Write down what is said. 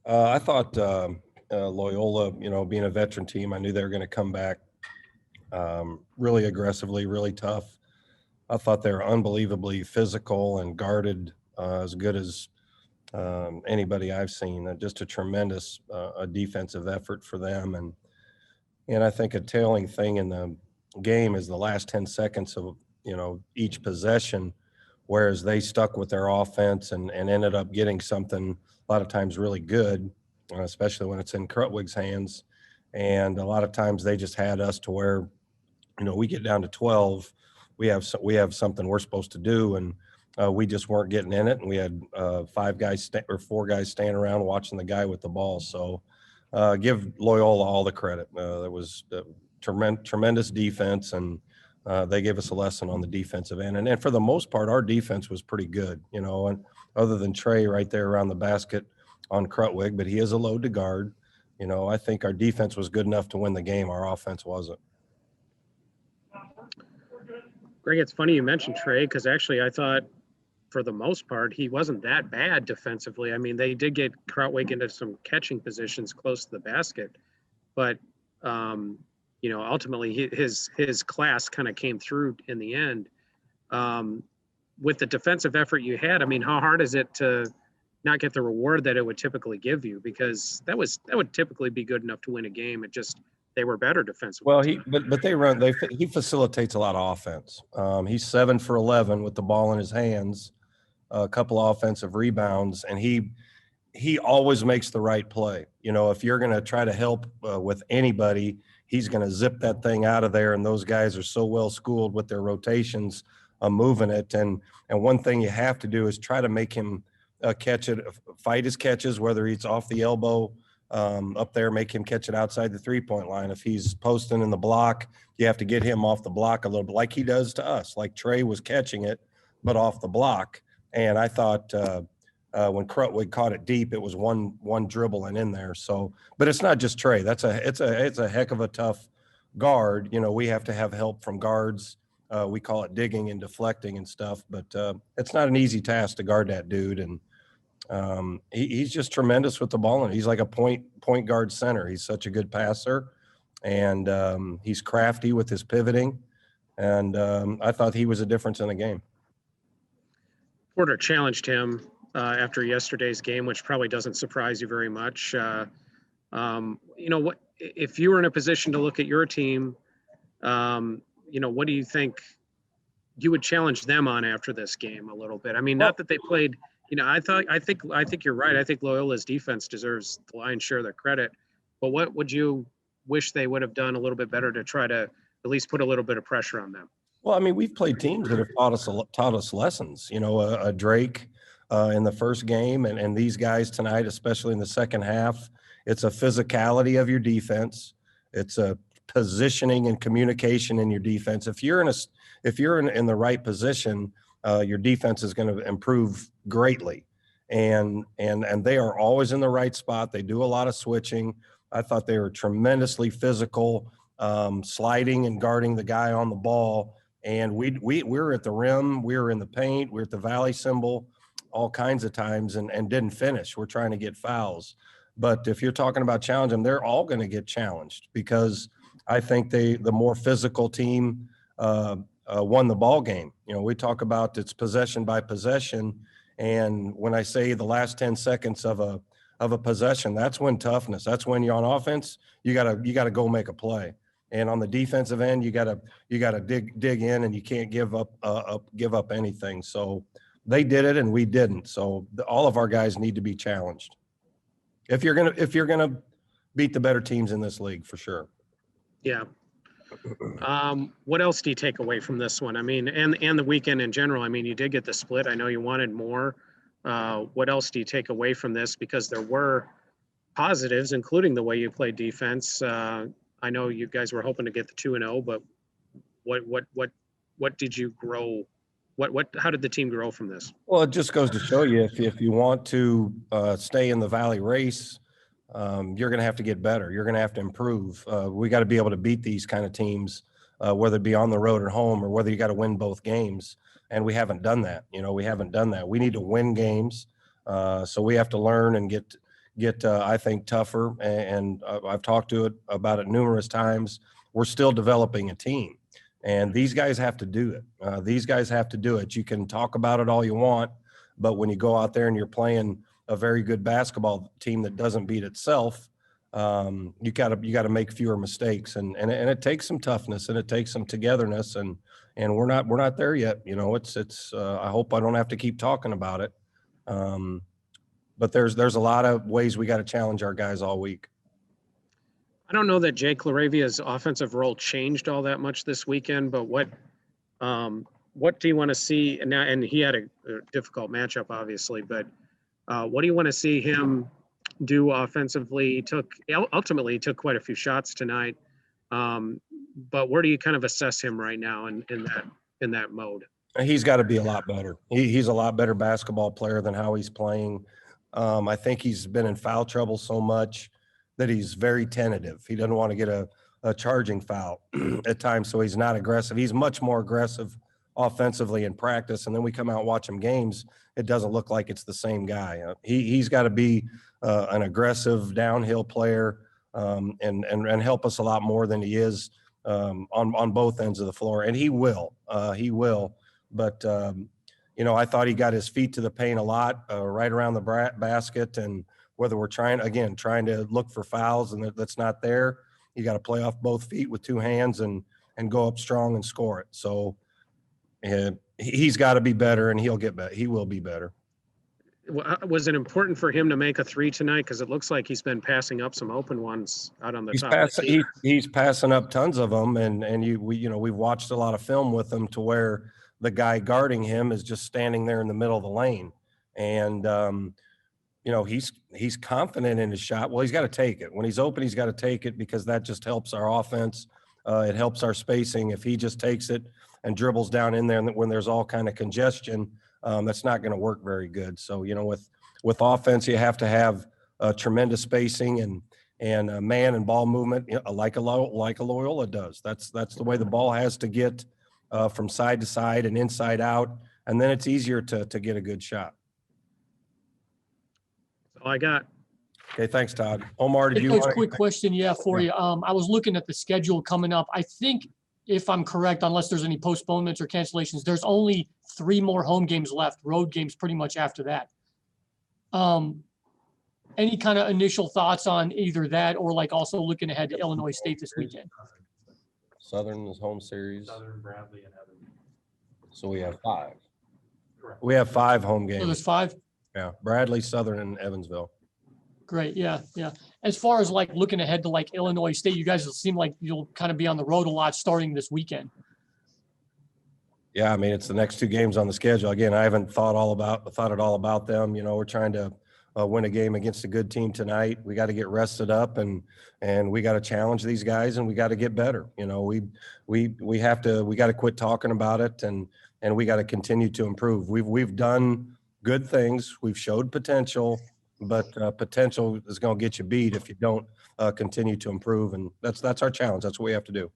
I thought Loyola, being a veteran team, I knew they were going to come back really aggressively, really tough. I thought they were unbelievably physical and guarded as good as anybody I've seen. Just a tremendous a defensive effort for them. And I think a telling thing in the game is the last 10 seconds of, each possession, whereas they stuck with their offense and ended up getting something a lot of times really good, especially when it's in Krutwig's hands. And a lot of times they just had us to where, we get down to 12, we have something we're supposed to do, and we just weren't getting in it. And we had four guys standing around watching the guy with the ball. So give Loyola all the credit. There was tremendous defense, and they gave us a lesson on the defensive end. And for the most part, our defense was pretty good, and other than Trey right there around the basket on Krutwig, but he is a load to guard. I think our defense was good enough to win the game. Our offense wasn't. Greg, it's funny you mentioned Trey, because actually I thought for the most part he wasn't that bad defensively. I mean, they did get Krutwig into some catching positions close to the basket, but ultimately his class kind of came through in the end. With the defensive effort you had, I mean, how hard is it to not get the reward that it would typically give you? Because that would typically be good enough to win a game. It just, they were better defensively. Well, he facilitates a lot of offense. He's 7 for 11 with the ball in his hands, a couple of offensive rebounds, and he always makes the right play. If you're going to try to help with anybody, he's going to zip that thing out of there. And those guys are so well schooled with their rotations, moving it. And one thing you have to do is try to make him catch it, fight his catches, whether he's off the elbow, up there, make him catch it outside the 3-point line. If he's posting in the block, you have to get him off the block a little bit, like he does to us, like Trey was catching it, but off the block. And I thought when Krutwig caught it deep, it was one dribble and in there. So, but it's not just Trey. It's a heck of a tough guard. We have to have help from guards. We call it digging and deflecting and stuff, but it's not an easy task to guard that dude. And he's just tremendous with the ball, and he's like a point guard center. He's such a good passer, and he's crafty with his pivoting. And I thought he was a difference in the game. Porter challenged him after yesterday's game, which probably doesn't surprise you very much. What if you were in a position to look at your team? What do you think you would challenge them on after this game a little bit? I mean, not that they played. I think you're right. I think Loyola's defense deserves the lion's share of the credit. But what would you wish they would have done a little bit better to try to at least put a little bit of pressure on them? Well, I mean, we've played teams that have taught us lessons. A Drake in the first game, and these guys tonight, especially in the second half. It's a physicality of your defense. It's a positioning and communication in your defense. If you're in the right position, your defense is going to improve greatly. And they are always in the right spot. They do a lot of switching. I thought they were tremendously physical, sliding and guarding the guy on the ball. And we were at the rim, we were in the paint, we were at the valley symbol all kinds of times and didn't finish. We're trying to get fouls. But if you're talking about challenging them, they're all going to get challenged, because I think the more physical team won the ball game. We talk about it's possession by possession, and when I say the last 10 seconds of a possession, that's when toughness. That's when you're on offense. You gotta go make a play, and on the defensive end, you gotta dig in, and you can't give up anything. So they did it, and we didn't. So all of our guys need to be challenged if you're gonna beat the better teams in this league, for sure. Yeah. What else do you take away from this one? I mean, and the weekend in general. I mean, you did get the split. I know you wanted more. What else do you take away from this? Because there were positives, including the way you played defense. I know you guys were hoping to get the 2-0, but what did you grow? How did the team grow from this? Well, it just goes to show you, if you want to stay in the Valley race, you're going to have to get better. You're going to have to improve. We got to be able to beat these kind of teams, whether it be on the road or home, or whether you got to win both games. And we haven't done that. We haven't done that. We need to win games. So we have to learn and get I think, tougher. And I've talked about it numerous times. We're still developing a team, and these guys have to do it. These guys have to do it. You can talk about it all you want, but when you go out there and you're playing a very good basketball team that doesn't beat itself, you gotta make fewer mistakes, and it takes some toughness and it takes some togetherness, and we're not there yet. You know, it's I hope I don't have to keep talking about it. But there's a lot of ways we got to challenge our guys all week. I don't know that Jake Laravia's offensive role changed all that much this weekend, but what do you want to see? And now, and he had a difficult matchup, obviously, but what do you want to see him do offensively? Ultimately he took quite a few shots tonight, but where do you kind of assess him right now in that mode? He's got to be a lot better. He's a lot better basketball player than how he's playing. I think he's been in foul trouble so much that he's very tentative. He doesn't want to get a charging foul at times, so he's not aggressive. He's much more aggressive offensively in practice, and then we come out and watch him games, it doesn't look like it's the same guy. He's got to be an aggressive downhill player, and help us a lot more than he is on both ends of the floor, and he will. But you know, I thought he got his feet to the paint a lot, right around the basket, and whether we're trying to look for fouls and that's not there, you got to play off both feet with two hands and go up strong and score it. So he's got to be better, and he'll get better. He will be better. Was it important for him to make a three tonight? Because it looks like he's been passing up some open ones out on the top. He's passing up tons of them, and we've watched a lot of film with him to where the guy guarding him is just standing there in the middle of the lane, and you know, he's confident in his shot. Well, he's got to take it when he's open. He's got to take it because that just helps our offense. It helps our spacing. If he just takes it and dribbles down in there when there's all kind of congestion, that's not going to work very good. So, you know, with offense, you have to have tremendous spacing and man and ball movement, you know, like a Loyola does. That's the way the ball has to get from side to side and inside out, and then it's easier to get a good shot. That's all I got. Okay, thanks, Todd. Omar, did you want quick question, for you. I was looking at the schedule coming up. I think, if I'm correct, unless there's any postponements or cancellations, there's only 3 more home games left, road games pretty much after that. Any kind of initial thoughts on either that or like also looking ahead to Illinois State this weekend? Southern's home series. Southern, Bradley, and Evans. So we have 5. Correct. We have 5 home games. So there's 5? Yeah, Bradley, Southern, and Evansville. Great. Yeah. As far as like looking ahead to like Illinois State, you guys seem like you'll kind of be on the road a lot starting this weekend. Yeah, I mean, it's the next 2 games on the schedule. Again, I haven't thought it all about them. You know, we're trying to win a game against a good team tonight. We got to get rested up and we got to challenge these guys, and we got to get better. You know, we got to quit talking about it, and we got to continue to improve. We've done good things. We've showed potential, but potential is going to get you beat if you don't continue to improve. And that's our challenge. That's what we have to do.